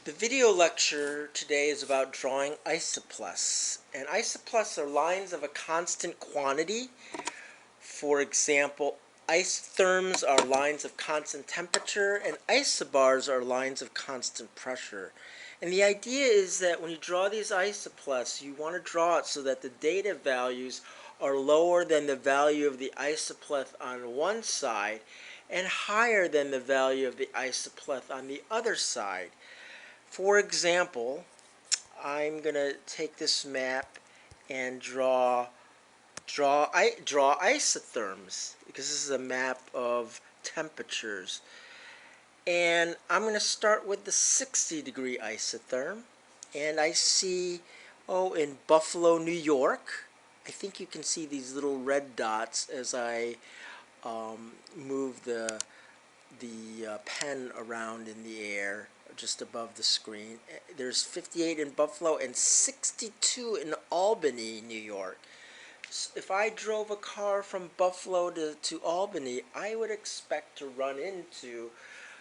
The video lecture today is about drawing isopleths. And isopleths are lines of a constant quantity. For example, isotherms are lines of constant temperature, and isobars are lines of constant pressure. And the idea is that when you draw these isopleths, you want to draw it so that the data values are lower than the value of the isopleth on one side and higher than the value of the isopleth on the other side. For example, I'm going to take this map and draw isotherms, because this is a map of temperatures. And I'm going to start with the 60-degree isotherm. And I see, in Buffalo, New York, I think you can see these little red dots as I move the pen around in the air just above the screen. There's 58 in Buffalo and 62 in Albany, New York. So if I drove a car from Buffalo to Albany, I would expect to run into,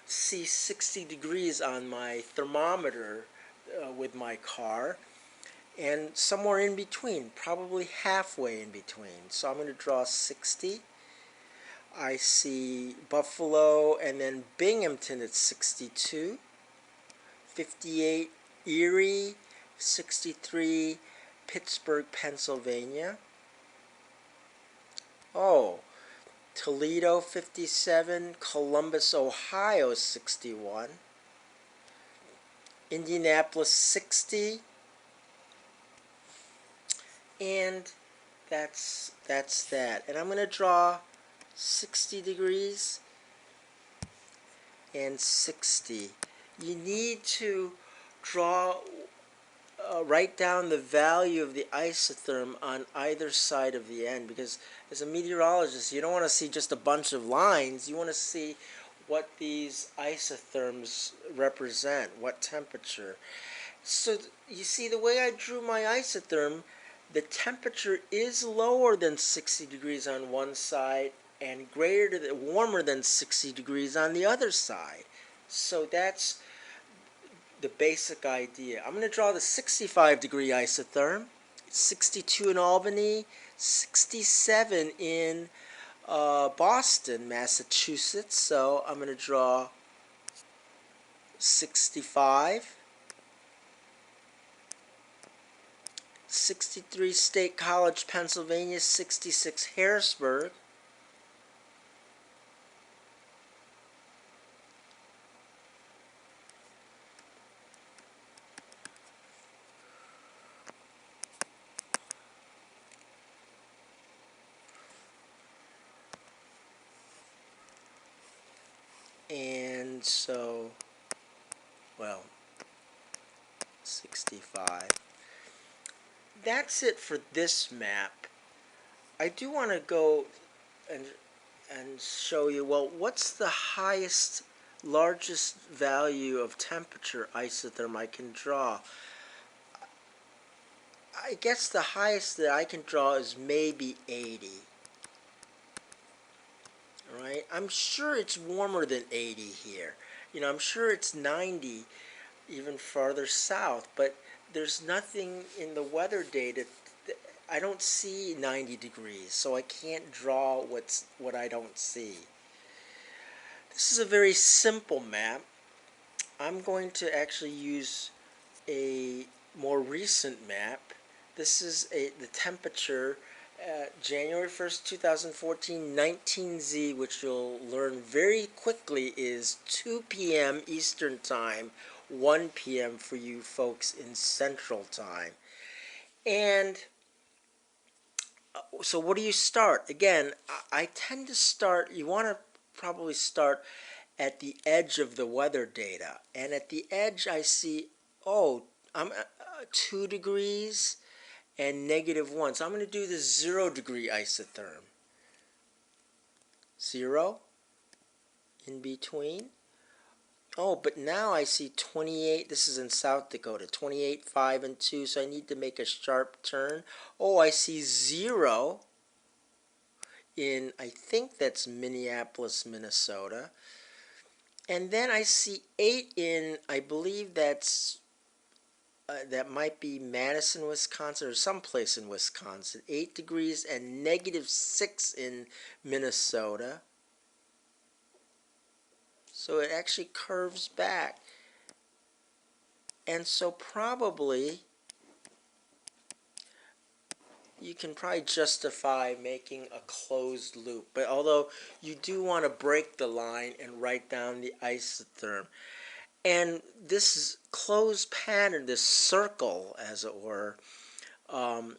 see 60 degrees on my thermometer with my car, and somewhere in between, probably halfway in between. So I'm going to draw 60. I see Buffalo, and then Binghamton at 62, 58 Erie, 63 Pittsburgh, Pennsylvania. Toledo 57, Columbus, Ohio 61, Indianapolis 60, and that's that. And I'm going to draw 60 degrees and 60. You need to write down the value of the isotherm on either side of the end, because as a meteorologist you don't want to see just a bunch of lines. You want to see what these isotherms represent, what temperature. So you see, the way I drew my isotherm, the temperature is lower than 60 degrees on one side and warmer than 60 degrees on the other side. So that's the basic idea. I'm going to draw the 65-degree isotherm, 62 in Albany, 67 in Boston, Massachusetts. So I'm going to draw 65, 63 State College, Pennsylvania, 66 Harrisburg, and so, 65. That's it for this map. I do want to go and show you, what's the largest value of temperature isotherm I can draw? I guess the highest that I can draw is maybe 80. Right? I'm sure it's warmer than 80 here. I'm sure it's 90 even farther south, but there's nothing in the weather data. I don't see 90 degrees, so I can't draw what I don't see. This is a very simple map. I'm going to actually use a more recent map. This is the temperature January 1st, 2014, 19Z, which you'll learn very quickly is 2 p.m. Eastern Time, 1 p.m. for you folks in Central Time. And so what do you start? Again, I tend to start, you want to probably start at the edge of the weather data. And at the edge I see, I'm 2 degrees and -1. So I'm going to do the 0-degree isotherm. 0 in between. But now I see 28. This is in South Dakota. 28, 5, and 2. So I need to make a sharp turn. I see 0 in, I think that's Minneapolis, Minnesota. And then I see 8 in, I believe that might be Madison, Wisconsin, or someplace in Wisconsin. 8 degrees and -6 in Minnesota. So it actually curves back. And so probably you can probably justify making a closed loop. But although you do want to break the line and write down the isotherm. And this closed pattern, this circle, as it were, um,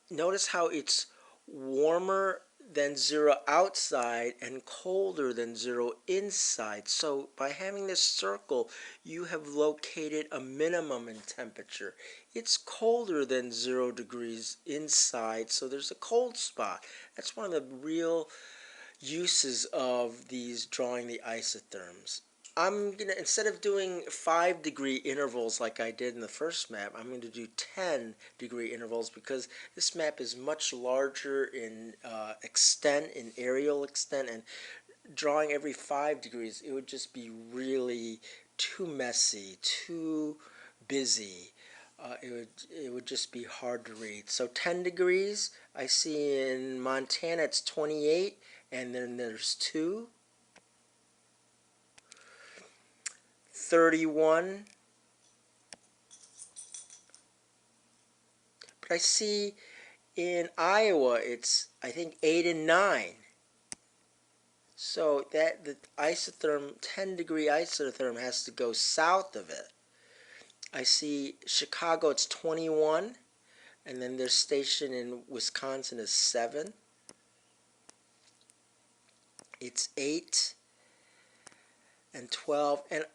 notice how it's warmer than 0 outside and colder than 0 inside. So by having this circle, you have located a minimum in temperature. It's colder than 0 degrees inside, so there's a cold spot. That's one of the real uses of these drawing the isotherms. I'm gonna, instead of doing 5-degree intervals like I did in the first map, I'm going to do 10-degree intervals because this map is much larger in extent, in aerial extent, and drawing every 5 degrees, it would just be really too messy, too busy. It would just be hard to read. So 10 degrees, I see in Montana it's 28, and then there's 2. 31. But I see in Iowa it's, I think, 8 and 9. So that the isotherm, 10-degree isotherm, has to go south of it. I see Chicago, it's 21, and then their station in Wisconsin is 7. It's 8 and 12, and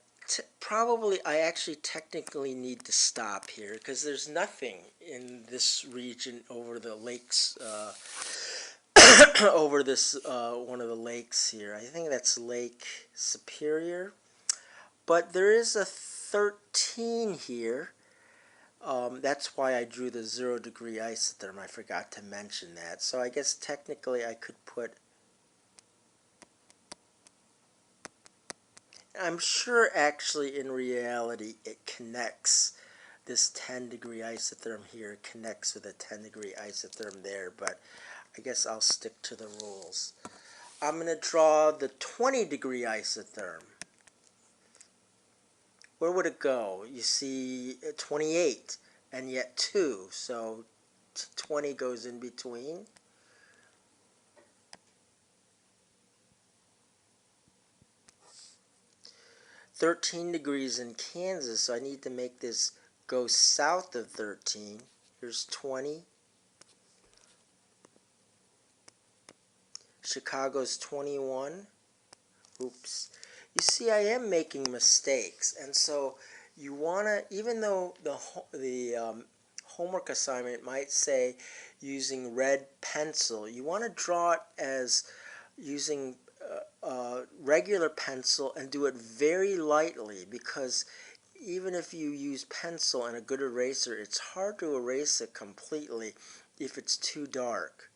probably I actually technically need to stop here because there's nothing in this region over the lakes, over this one of the lakes here. I think that's Lake Superior, but there is a 13 here. That's why I drew the 0-degree isotherm. I forgot to mention that. So I guess technically I could put, I'm sure actually in reality it connects. This 10-degree isotherm here connects with a 10-degree isotherm there, but I guess I'll stick to the rules. I'm going to draw the 20-degree isotherm. Where would it go? You see 28 and yet 2, so 20 goes in between. "13 degrees in Kansas, so I need to make this go south of 13. Here's 20. Chicago's 21. Oops. You see, I am making mistakes, and so you want to, even though the homework assignment might say using red pencil, you want to draw it as using regular pencil and do it very lightly, because even if you use pencil and a good eraser, it's hard to erase it completely if it's too dark.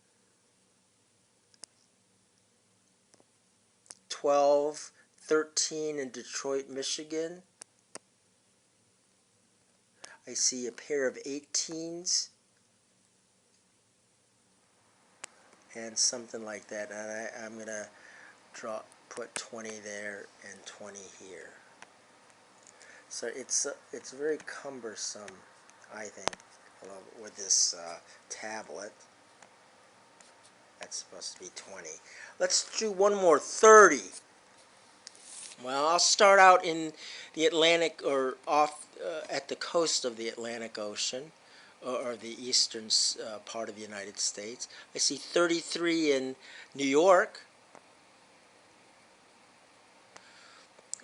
12, 13 in Detroit, Michigan. I see a pair of 18s and something like that. And I'm going to put 20 there and 20 here. So it's very cumbersome, I think, with this tablet. That's supposed to be 20. Let's do one more, 30. Well, I'll start out in the Atlantic, or off at the coast of the Atlantic Ocean, or the eastern part of the United States. I see 33 in New York.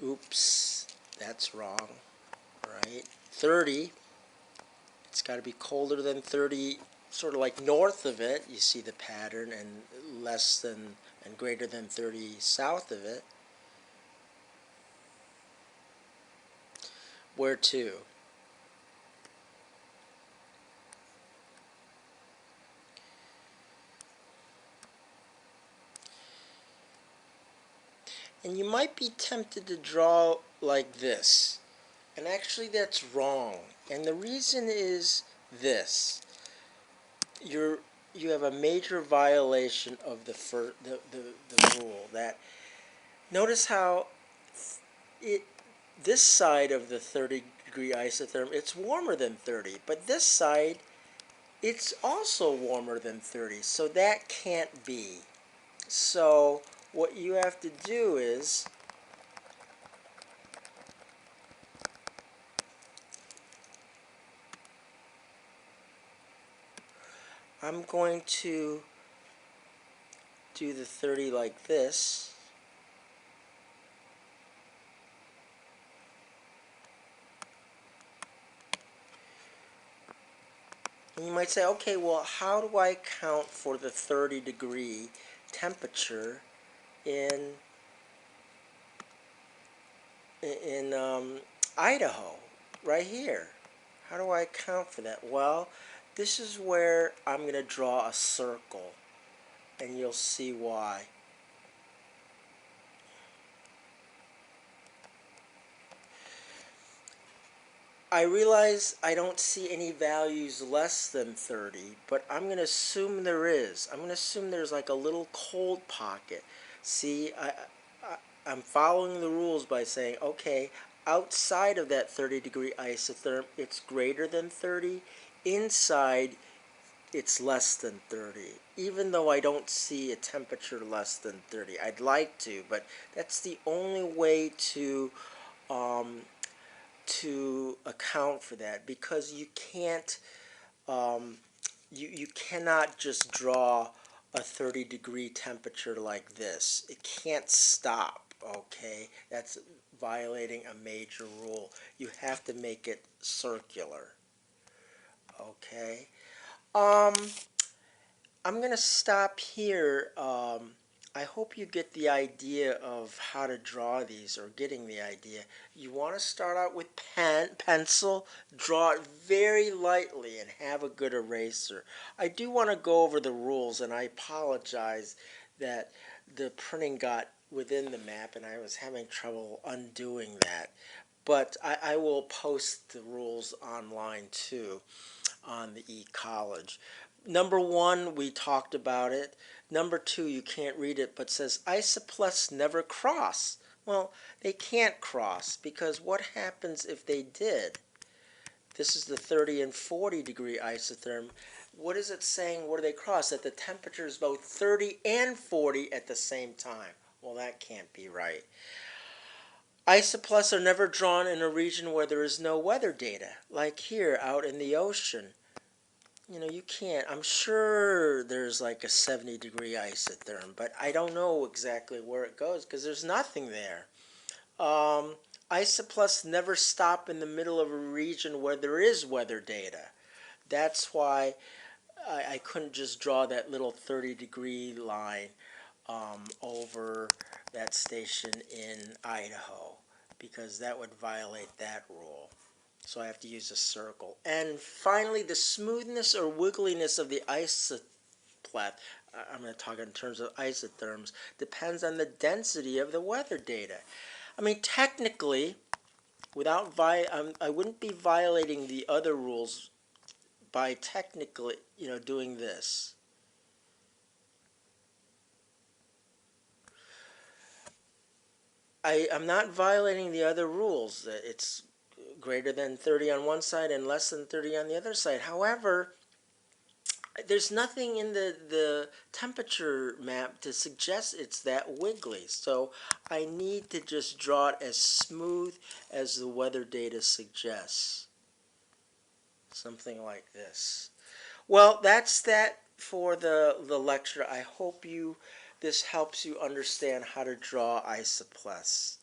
Oops, that's wrong, right? 30, it's got to be colder than 30, sort of like north of it, you see the pattern, and less than and greater than 30 south of it. Where to? And you might be tempted to draw like this. And actually that's wrong. And the reason is this. You have a major violation of the rule that notice how it this side of the 30-degree isotherm, it's warmer than 30, but this side, it's also warmer than 30, so that can't be. So what you have to do is, I'm going to do the 30 like this. And you might say, okay, well, how do I count for the 30-degree temperature in Idaho, right here? How do I account for that? Well, this is where I'm going to draw a circle, and you'll see why. I realize I don't see any values less than 30, but I'm going to assume there is. I'm going to assume there's like a little cold pocket. See, I'm following the rules by saying, okay, outside of that 30-degree isotherm, it's greater than 30. Inside, it's less than 30. Even though I don't see a temperature less than 30. I'd like to, but that's the only way um, to account for that, because you can't you cannot just draw a 30-degree temperature like this. It can't stop, okay? That's violating a major rule. You have to make it circular, okay? um I'm going to stop here. I hope you get the idea of how to draw these, or getting the idea. You want to start out with pencil, draw it very lightly, and have a good eraser. I do want to go over the rules, and I apologize that the printing got within the map, and I was having trouble undoing that. But I will post the rules online too on the e-college. Number one, we talked about it. Number two, you can't read it, but says isopleths never cross. Well, they can't cross, because what happens if they did? This is the 30 and 40-degree isotherm. What is it saying? Where do they cross? That the temperature is both 30 and 40 at the same time. Well, that can't be right. Isopleths are never drawn in a region where there is no weather data, like here out in the ocean. You know, you can't. I'm sure there's like a 70-degree isotherm, but I don't know exactly where it goes because there's nothing there. Isopleths never stop in the middle of a region where there is weather data. That's why I couldn't just draw that little 30-degree line over that station in Idaho, because that would violate that rule. So I have to use a circle. And finally, the smoothness or wiggliness of the isopleth, I'm going to talk in terms of isotherms, depends on the density of the weather data. I mean, technically, I wouldn't be violating the other rules by technically, doing this. I'm not violating the other rules. It's greater than 30 on one side and less than 30 on the other side. However, there's nothing in the temperature map to suggest it's that wiggly. So I need to just draw it as smooth as the weather data suggests. Something like this. Well, that's that for the lecture. I hope this helps you understand how to draw isopleths.